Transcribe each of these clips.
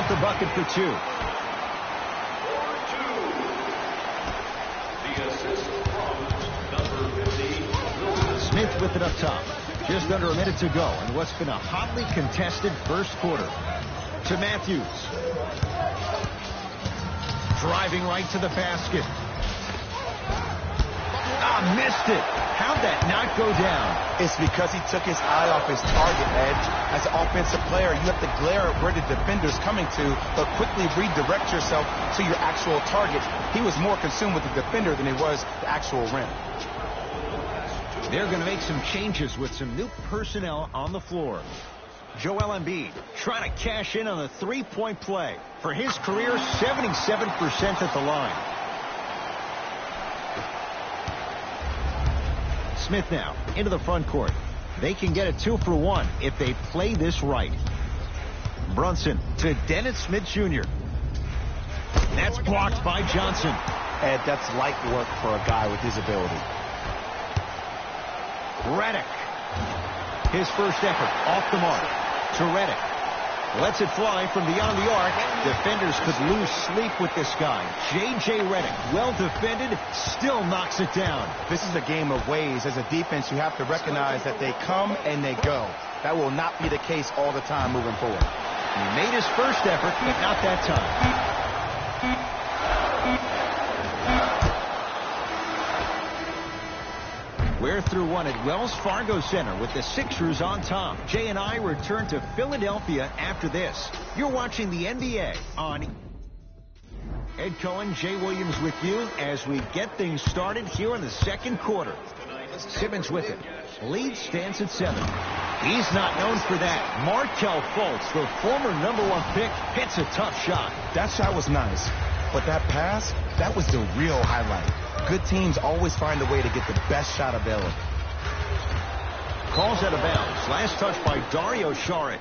the bucket for 2. Smith with it up top. Just under a minute to go in what's been a hotly contested first quarter. To Matthews. Driving right to the basket. Missed it. How'd that not go down? It's because he took his eye off his target, Edge. As an offensive player, you have to glare at where the defender's coming to, but quickly redirect yourself to your actual target. He was more consumed with the defender than he was the actual rim. They're going to make some changes with some new personnel on the floor. Joel Embiid trying to cash in on a three-point play. For his career, 77% at the line. Smith now into the front court. They can get a 2-for-1 if they play this right. Brunson to Dennis Smith Jr. That's blocked by Johnson. Ed, that's light work for a guy with his ability. Redick. His first effort off the mark. To Redick. Lets it fly from beyond the arc. Defenders could lose sleep with this guy. J.J. Redick, well defended, still knocks it down. This is a game of ways. As a defense, you have to recognize that they come and they go. That will not be the case all the time moving forward. He made his first effort, but not that time. We're through one at Wells Fargo Center with the Sixers on top. Jay and I return to Philadelphia after this. You're watching the NBA on Ed Cohen, Jay Williams with you as we get things started here in the second quarter. Simmons with it. Lead stands at 7. He's not known for that. Markelle Fultz, the former #1 pick, hits a tough shot. That shot was nice, but that pass, that was the real highlight. Good teams always find a way to get the best shot available. Calls out of bounds. Last touch by Dario Saric.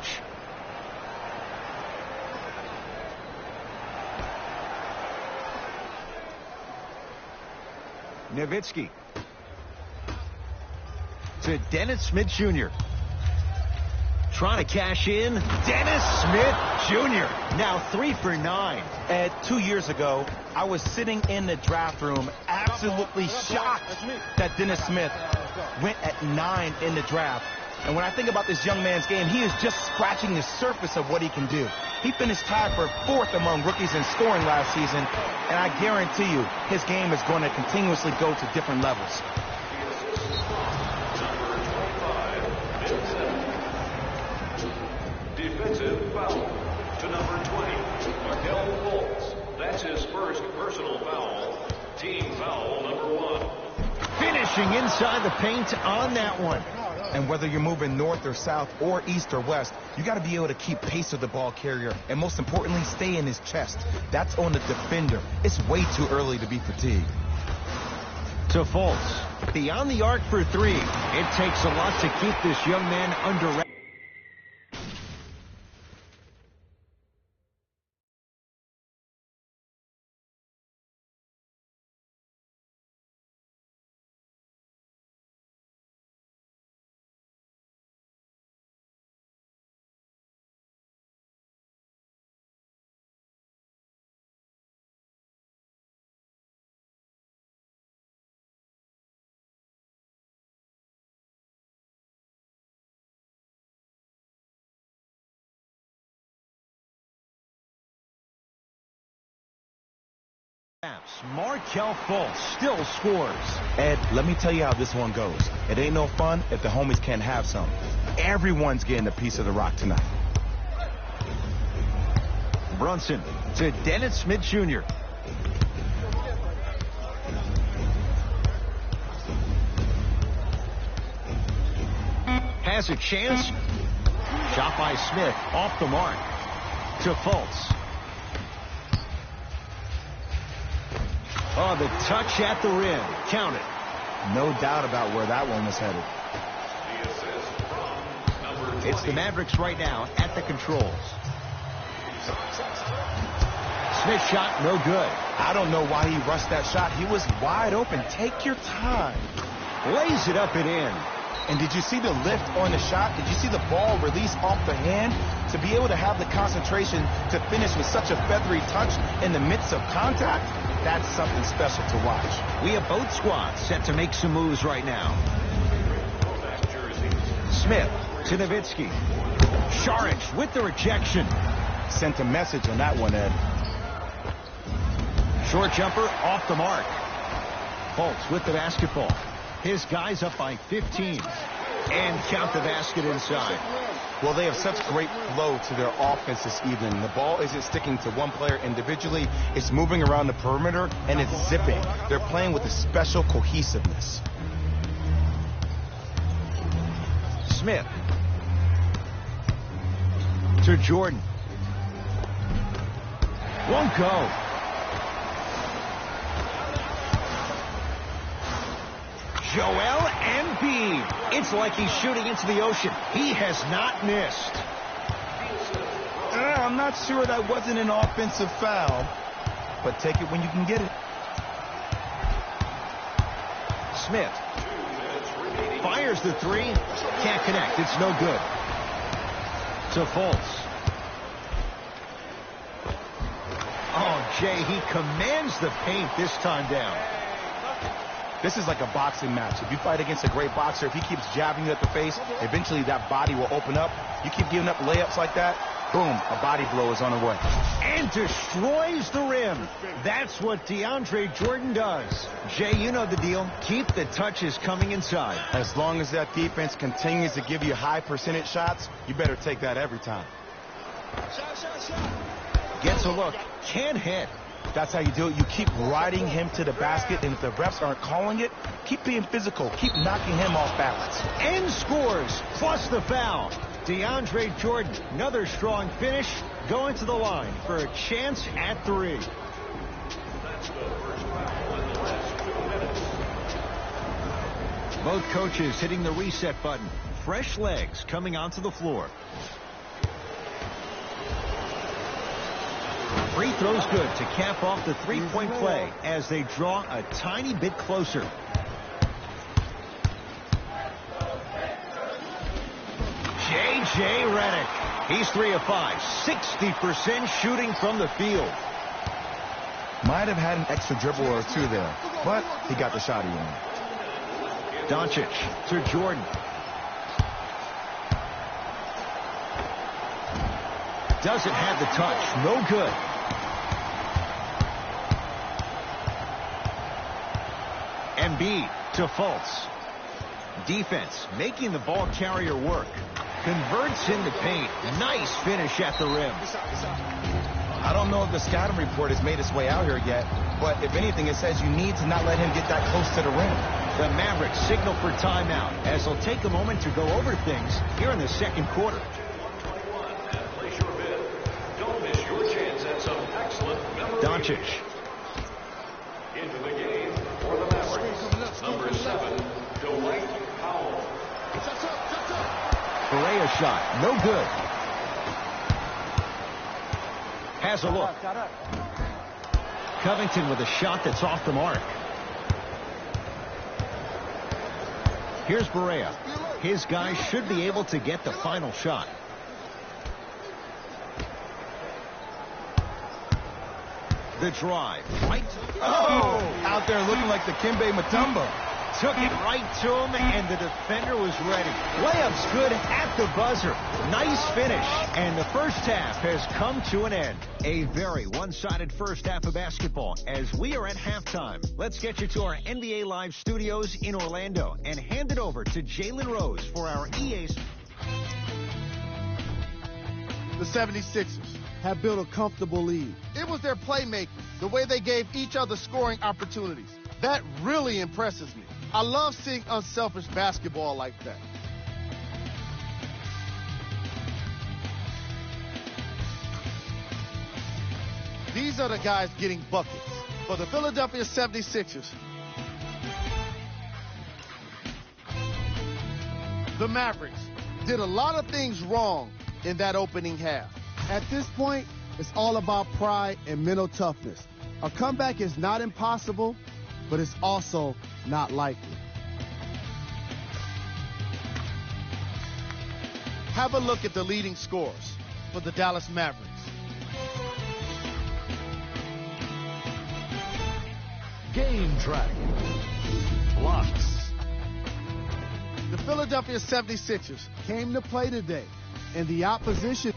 Nowitzki. To Dennis Smith Jr. Trying to cash in. Dennis Smith Jr. Now 3 for 9. Ed, 2 years ago, I was sitting in the draft room absolutely shocked that Dennis Smith went at 9 in the draft. And when I think about this young man's game, he is just scratching the surface of what he can do. He finished tied for 4th among rookies in scoring last season, and I guarantee you his game is going to continuously go to different levels. Defensive foul to number 20, Markelle Fultz. That's his first personal foul. Team foul number 1. Finishing inside the paint on that one. And whether you're moving north or south or east or west, you got to be able to keep pace with the ball carrier and most importantly, stay in his chest. That's on the defender. It's way too early to be fatigued. To Fultz. Beyond the arc for 3. It takes a lot to keep this young man under wraps. Markelle Fultz still scores. Ed, let me tell you how this one goes. It ain't no fun if the homies can't have some. Everyone's getting a piece of the rock tonight. Brunson to Dennis Smith Jr. Has a chance. Shot by Smith off the mark. To Fultz. Oh, the touch at the rim. Count it. No doubt about where that one was headed. It's the Mavericks right now at the controls. Smith shot, no good. I don't know why he rushed that shot. He was wide open. Take your time. Lays it up and in. And did you see the lift on the shot? Did you see the ball release off the hand? To be able to have the concentration to finish with such a feathery touch in the midst of contact, that's something special to watch. We have both squads set to make some moves right now. Smith to Nowitzki. Šarić with the rejection. Sent a message on that one, Ed. Short jumper off the mark. Fultz with the basketball. His guys up by 15. And count the basket inside. Well, they have such great flow to their offense this evening. The ball isn't sticking to one player individually. It's moving around the perimeter, and it's zipping. They're playing with a special cohesiveness. Smith to Jordan. Won't go. Joel Embiid. It's like he's shooting into the ocean. He has not missed. I'm not sure that wasn't an offensive foul, but take it when you can get it. Smith fires the three. Can't connect. It's no good. To Fultz. Oh, Jay, he commands the paint this time down. This is like a boxing match. If you fight against a great boxer, if he keeps jabbing you at the face, eventually that body will open up. You keep giving up layups like that, boom, a body blow is on the way. And destroys the rim. That's what DeAndre Jordan does. Jay, you know the deal. Keep the touches coming inside. As long as that defense continues to give you high percentage shots, you better take that every time. Gets a look. Can't hit. That's how you do it. You keep riding him to the basket, and if the refs aren't calling it, keep being physical. Keep knocking him off balance. And scores, plus the foul. DeAndre Jordan, another strong finish, going to the line for a chance at three. Both coaches hitting the reset button. Fresh legs coming onto the floor. Free throw's good to cap off the three-point play as they draw a tiny bit closer. J.J. Redick. He's 3 of 5. 60% shooting from the field. Might have had an extra dribble or two there, but he got the shot he wanted. Doncic to Jordan. Doesn't have the touch. No good. Embiid to Fultz. Defense making the ball carrier work. Converts in the paint. Nice finish at the rim. I don't know if the scouting report has made its way out here yet, but if anything, it says you need to not let him get that close to the rim. The Mavericks signal for timeout as they'll take a moment to go over things here in the second quarter. Doncic. Into the game for the Mavericks, number 7, Dwight Powell. Barea shot, no good. Has a look. Covington with a shot that's off the mark. Here's Barea. His guys should be able to get the final shot. The drive. Right. Oh! Out there looking like the Kimbe Mutombo. Took it right to him, and the defender was ready. Layup's good at the buzzer. Nice finish. And the first half has come to an end. A very one-sided first half of basketball as we are at halftime. Let's get you to our NBA Live studios in Orlando and hand it over to Jalen Rose for our EA. The 76ers have built a comfortable lead. It was their playmaking, the way they gave each other scoring opportunities. That really impresses me. I love seeing unselfish basketball like that. These are the guys getting buckets. For the Philadelphia 76ers, the Mavericks did a lot of things wrong in that opening half. At this point, it's all about pride and mental toughness. A comeback is not impossible, but it's also not likely. Have a look at the leading scorers for the Dallas Mavericks. Game track. Blocks. The Philadelphia 76ers came to play today, and the opposition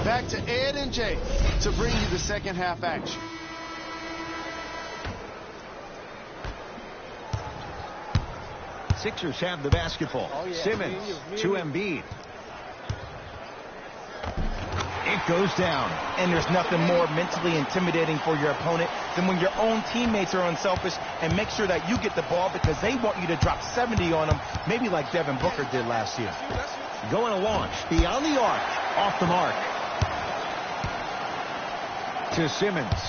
back to Ed and Jay to bring you the second half action. Sixers have the basketball. Simmons to Embiid. It goes down. And there's nothing more mentally intimidating for your opponent than when your own teammates are unselfish and make sure that you get the ball because they want you to drop 70 on them, maybe like Devin Booker did last year. Going to launch beyond the arc. Off the mark. To Simmons.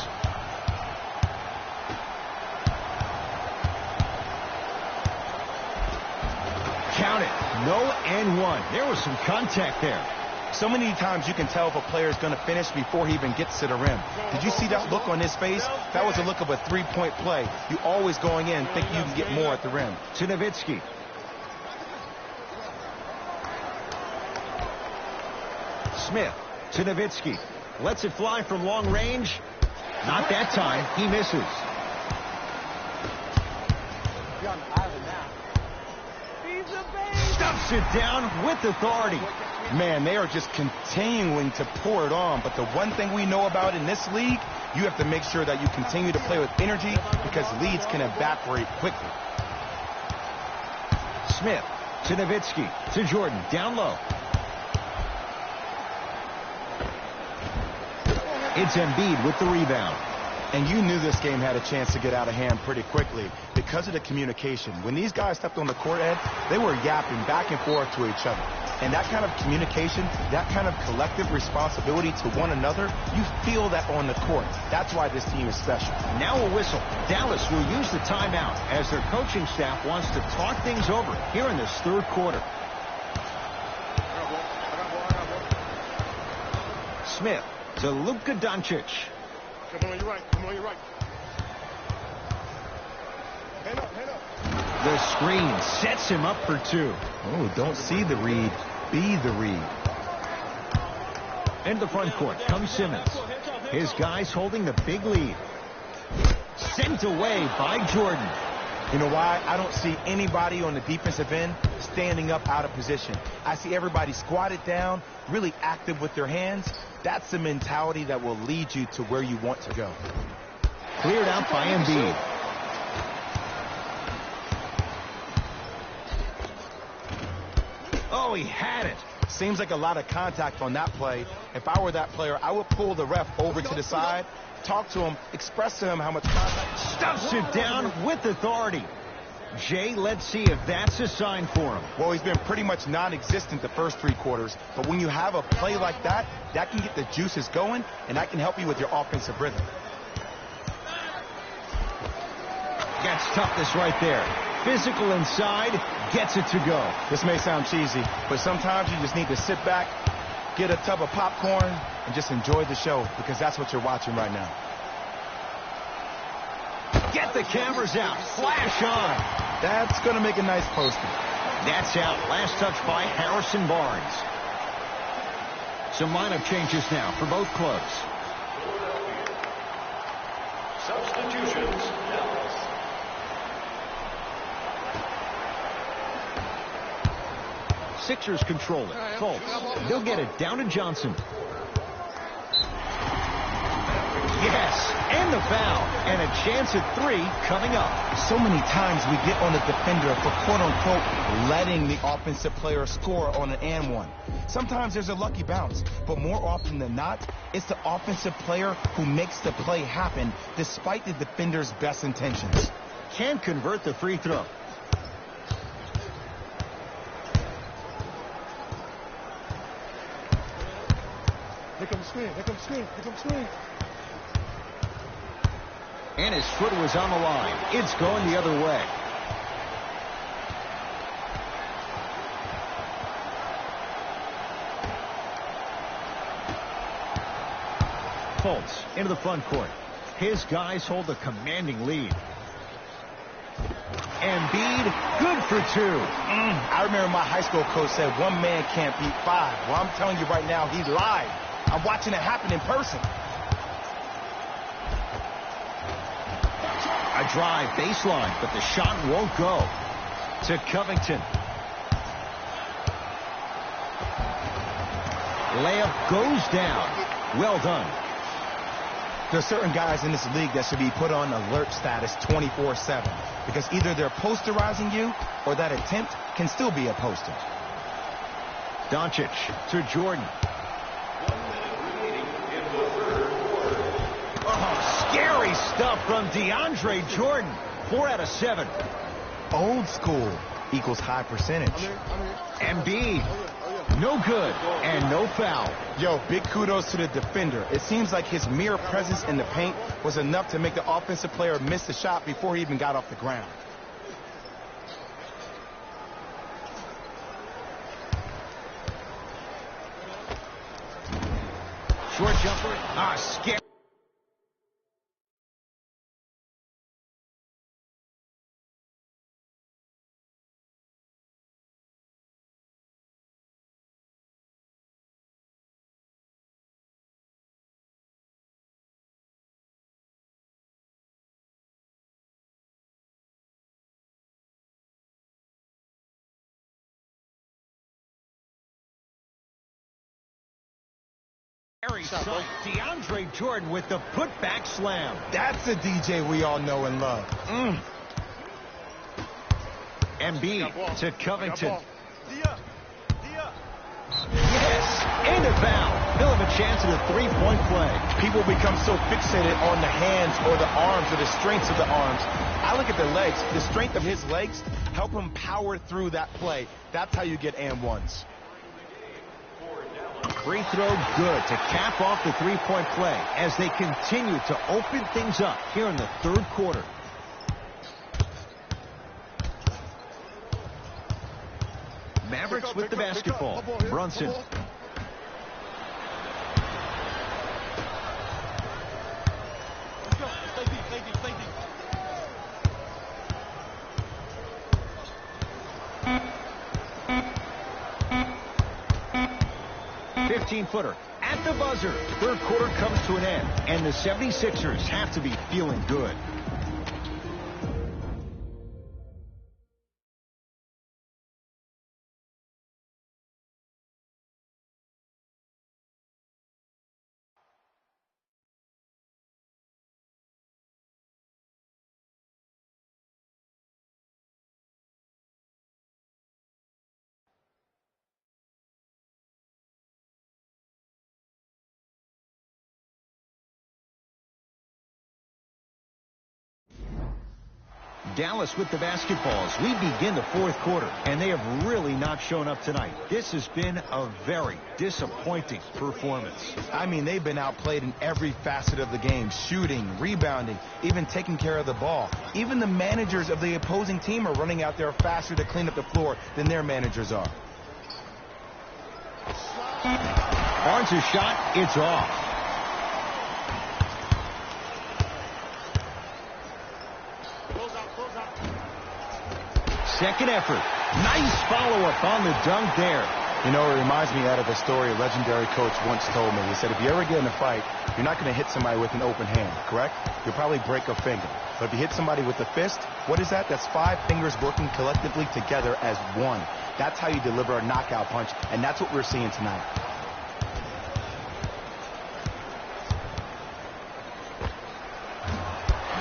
Count it. No and one. There was some contact there. So many times you can tell if a player is going to finish before he even gets to the rim. Did you see that look on his face? That was a look of a three-point play. You always going in thinking you can get more at the rim. To Nowitzki. Smith to Nowitzki. Lets it fly from long range. Not that time. He misses. Stuffs it down with authority. Man, they are just continuing to pour it on. But the one thing we know about in this league, you have to make sure that you continue to play with energy because leads can evaporate quickly. Smith to Nowitzki to Jordan. Down low. It's Embiid with the rebound. And you knew this game had a chance to get out of hand pretty quickly because of the communication. When these guys stepped on the court, Ed, they were yapping back and forth to each other. And that kind of communication, that kind of collective responsibility to one another, you feel that on the court. That's why this team is special. Now a whistle. Dallas will use the timeout as their coaching staff wants to talk things over here in this third quarter. Smith to Luka Doncic. Come on, you're right. Come on, you're right. Hand up, hand up. The screen sets him up for two. Oh, don't see the read. Be the read. Into the front court comes Simmons. His guys holding the big lead. Sent away by Jordan. You know why? I don't see anybody on the defensive end standing up out of position. I see everybody squatted down, really active with their hands. That's the mentality that will lead you to where you want to go. Cleared out by Embiid. Oh, he had it. Seems like a lot of contact on that play. If I were that player, I would pull the ref over to the side, talk to him, express to him how much contact. Stuffs it down with authority. Jay, let's see if that's a sign for him. Well, he's been pretty much non-existent the first three quarters, but when you have a play like that, that can get the juices going, and that can help you with your offensive rhythm. Gets toughness right there. Physical inside, gets it to go. This may sound cheesy, but sometimes you just need to sit back, get a tub of popcorn, and just enjoy the show, because that's what you're watching right now. Get the cameras out. Flash on. That's going to make a nice poster. That's out. Last touch by Harrison Barnes. Some lineup changes now for both clubs. Substitutions, Dallas. Sixers control it. Fultz. They'll get it down to Johnson. Yes, and the foul. And a chance at three coming up. So many times we get on the defender for quote-unquote letting the offensive player score on an and one. Sometimes there's a lucky bounce, but more often than not, it's the offensive player who makes the play happen despite the defender's best intentions. Can't convert the free throw. Here comes screen, here comes screen, here comes screen. And his foot was on the line. It's going the other way. Fultz into the front court. His guys hold a commanding lead. Embiid, good for 2. I remember my high school coach said one man can't beat 5. Well, I'm telling you right now, he lied. I'm watching it happen in person. A drive baseline, but the shot won't go. To Covington. Layup goes down. Well done. There's certain guys in this league that should be put on alert status 24/7 because either they're posterizing you or that attempt can still be a poster. Doncic to Jordan. 1 minute remaining in the third quarter. Oh, scary stuff from DeAndre Jordan. 4 out of 7. Old school equals high percentage. Embiid. No good and no foul. Yo, big kudos to the defender. It seems like his mere presence in the paint was enough to make the offensive player miss the shot before he even got off the ground. Short jumper. Scary. DeAndre Jordan with the putback slam. That's a DJ we all know and love. Embiid to Covington. Yes, and a foul. He'll have a chance at a three-point play. People become so fixated on the hands or the arms or the strengths of the arms. I look at the legs. The strength of his legs help him power through that play. That's how you get and ones. Free throw good to cap off the three-point play as they continue to open things up here in the third quarter. Mavericks with the basketball. Brunson. Footer at the buzzer. Third quarter comes to an end, and the 76ers have to be feeling good. Dallas with the basketballs. We begin the fourth quarter, and they have really not shown up tonight. This has been a very disappointing performance. I mean, they've been outplayed in every facet of the game. Shooting, rebounding, even taking care of the ball. Even the managers of the opposing team are running out there faster to clean up the floor than their managers are. Barnes' shot, it's off. Second effort. Nice follow-up on the dunk there. You know, it reminds me out of a story a legendary coach once told me. He said, if you ever get in a fight, you're not going to hit somebody with an open hand, correct? You'll probably break a finger. But if you hit somebody with a fist, what is that? That's 5 fingers working collectively together as one. That's how you deliver a knockout punch, and that's what we're seeing tonight.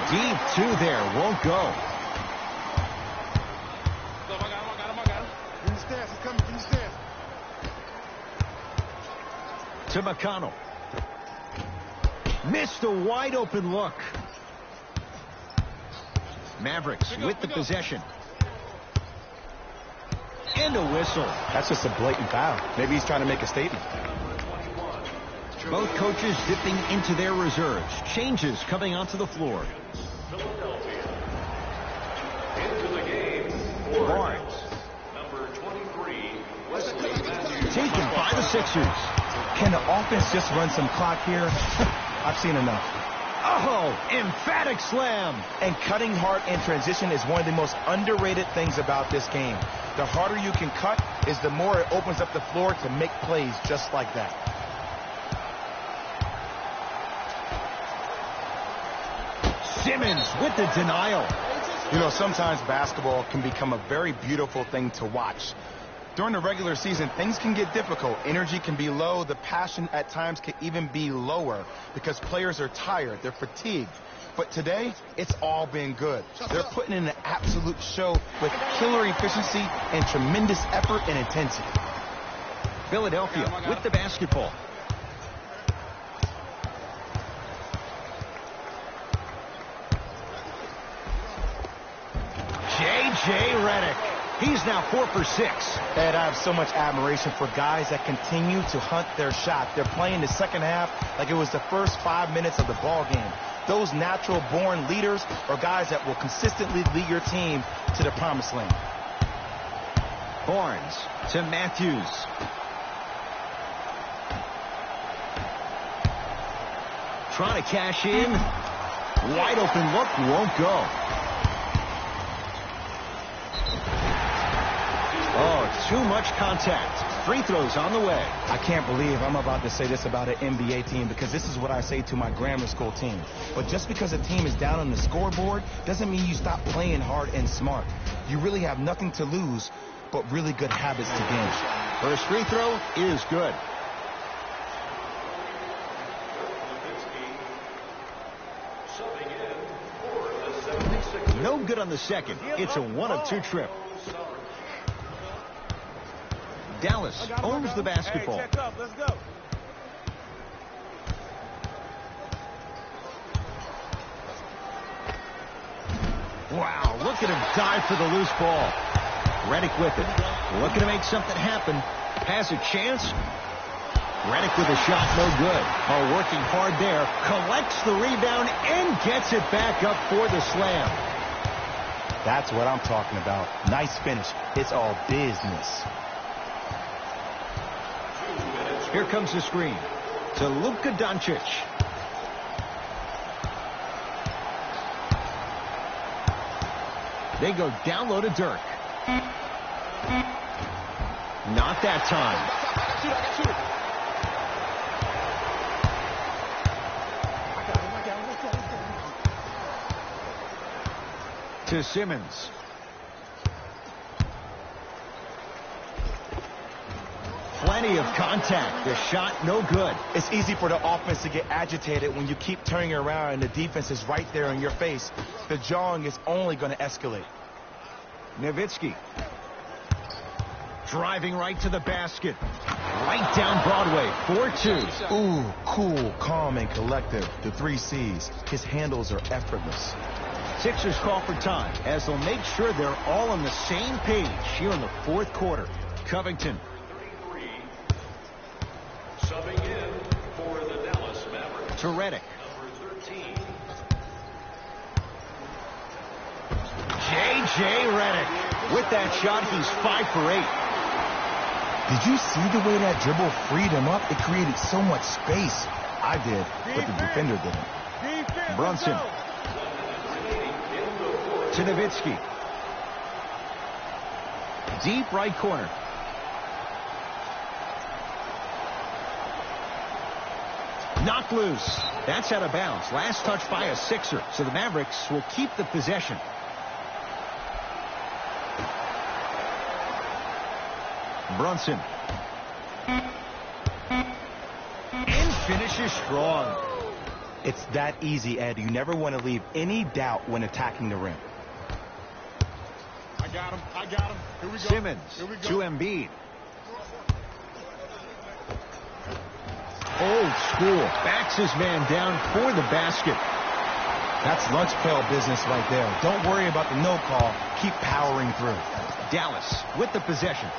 Deep two there. Won't go. To McConnell. Missed a wide open look. Mavericks with the possession. And a whistle. That's just a blatant foul. Maybe he's trying to make a statement. Both coaches dipping into their reserves. Changes coming onto the floor. Philadelphia. Into the game. Barnes. Number 23, Wesley Matthews. Taken by the Sixers. Can the offense just run some clock here? I've seen enough. Oh, emphatic slam. And cutting hard in transition is one of the most underrated things about this game. The harder you can cut is the more it opens up the floor to make plays just like that. Simmons with the denial. You know, sometimes basketball can become a very beautiful thing to watch. During the regular season, things can get difficult. Energy can be low. The passion at times can even be lower because players are tired. They're fatigued. But today, it's all been good. They're putting in an absolute show with killer efficiency and tremendous effort and intensity. Philadelphia with the basketball. J.J. Redick. He's now 4 for 6. Ed, I have so much admiration for guys that continue to hunt their shot. They're playing the second half like it was the first 5 minutes of the ball game. Those natural-born leaders are guys that will consistently lead your team to the promised land. Barnes to Matthews. Trying to cash in. Wide open look, won't go. Oh, too much contact. Free throws on the way. I can't believe I'm about to say this about an NBA team because this is what I say to my grammar school team. But just because a team is down on the scoreboard doesn't mean you stop playing hard and smart. You really have nothing to lose but really good habits to gain. First free throw is good. No good on the second. It's a 1-of-2 trip. Dallas owns the basketball. Hey, check up. Let's go. Wow, look at him dive for the loose ball. Redick with it. Looking to make something happen. Has a chance. Redick with a shot, no good. Oh, working hard there. Collects the rebound and gets it back up for the slam. That's what I'm talking about. Nice finish. It's all business. Here comes the screen to Luka Doncic. They go down low to Dirk. Not that time. To Simmons. Plenty of contact. The shot, no good. It's easy for the offense to get agitated when you keep turning around and the defense is right there in your face. The jawing is only going to escalate. Nowitzki. Driving right to the basket. Right down Broadway. 4-2. Ooh, cool, calm, and collective. The 3 C's. His handles are effortless. Sixers call for time as they'll make sure they're all on the same page here in the fourth quarter. Covington. Subbing in for the Dallas Mavericks. To Redick. Number 13. J.J. Redick. With that shot, he's 5 for 8. Did you see the way that dribble freed him up? It created so much space. I did, but the defender didn't. Brunson. To Nowitzki. Deep right corner. Knocked loose. That's out of bounds. Last touch by a Sixer. So the Mavericks will keep the possession. Brunson. And finishes strong. It's that easy, Ed. You never want to leave any doubt when attacking the rim. I got him. Here we go. Simmons to Embiid. Old school. Backs his man down for the basket. That's lunch pail business right there. Don't worry about the no call. Keep powering through. Dallas with the possession.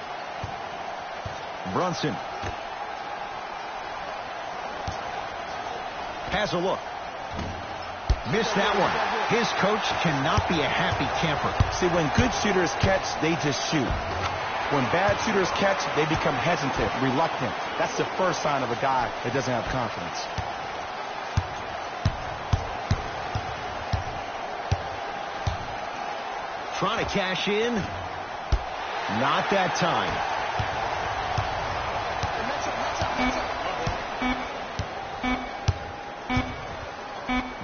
Brunson. Has a look. Missed that one. His coach cannot be a happy camper. See, when good shooters catch, they just shoot. When bad shooters catch, they become hesitant, reluctant. That's the first sign of a guy that doesn't have confidence. Trying to cash in. Not that time.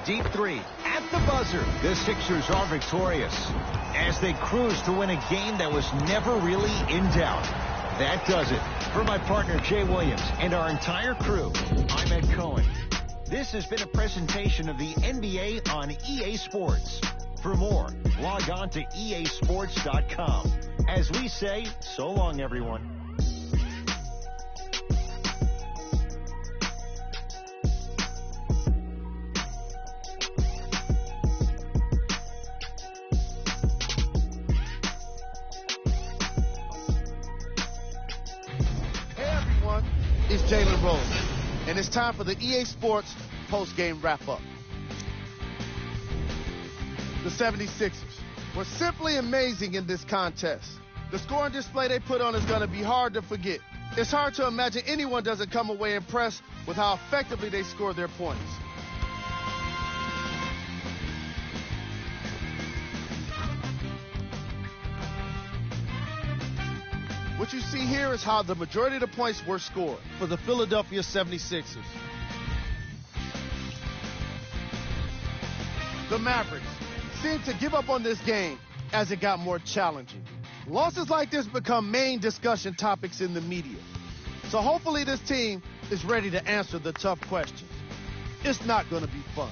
Deep three at the buzzer. The Sixers are victorious as they cruise to win a game that was never really in doubt. That does it. For my partner, Jay Williams, and our entire crew, I'm Ed Cohen. This has been a presentation of the NBA on EA Sports. For more, log on to easports.com. As we say, so long, everyone. It's Jalen Rose, and it's time for the EA Sports post-game wrap-up. The 76ers were simply amazing in this contest. The scoring display they put on is going to be hard to forget. It's hard to imagine anyone doesn't come away impressed with how effectively they scored their points. What you see here is how the majority of the points were scored for the Philadelphia 76ers. The Mavericks seemed to give up on this game as it got more challenging. Losses like this become main discussion topics in the media. So hopefully this team is ready to answer the tough questions. It's not going to be fun.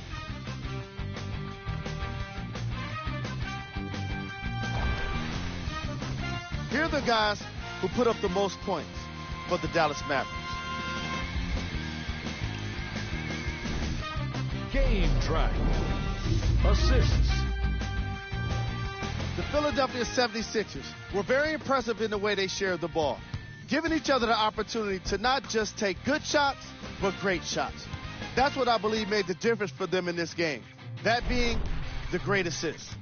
Here are the guys who put up the most points for the Dallas Mavericks. Game track. Assists. The Philadelphia 76ers were very impressive in the way they shared the ball, giving each other the opportunity to not just take good shots, but great shots. That's what I believe made the difference for them in this game, that being the great assist.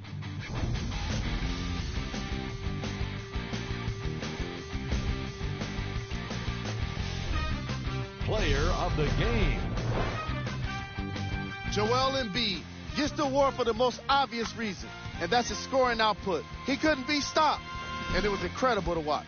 Player of the game. Joel Embiid gets the award for the most obvious reason, and that's his scoring output. He couldn't be stopped, and it was incredible to watch.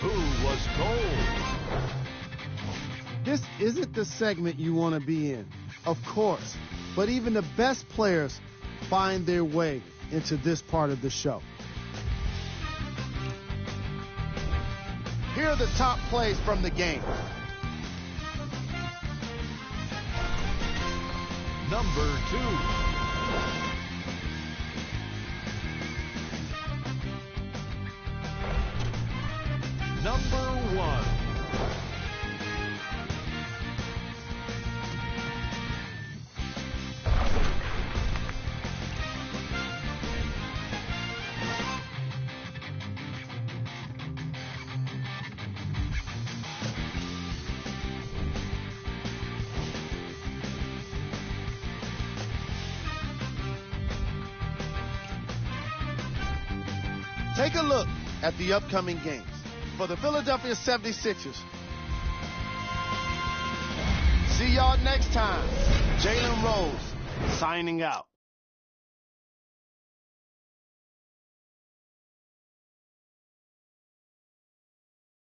Who was gold? This isn't the segment you want to be in, of course, but even the best players find their way into this part of the show. Here are the top plays from the game. Number 2. Number 1. Take a look at the upcoming games. For the Philadelphia 76ers, see y'all next time. Jalen Rose signing out.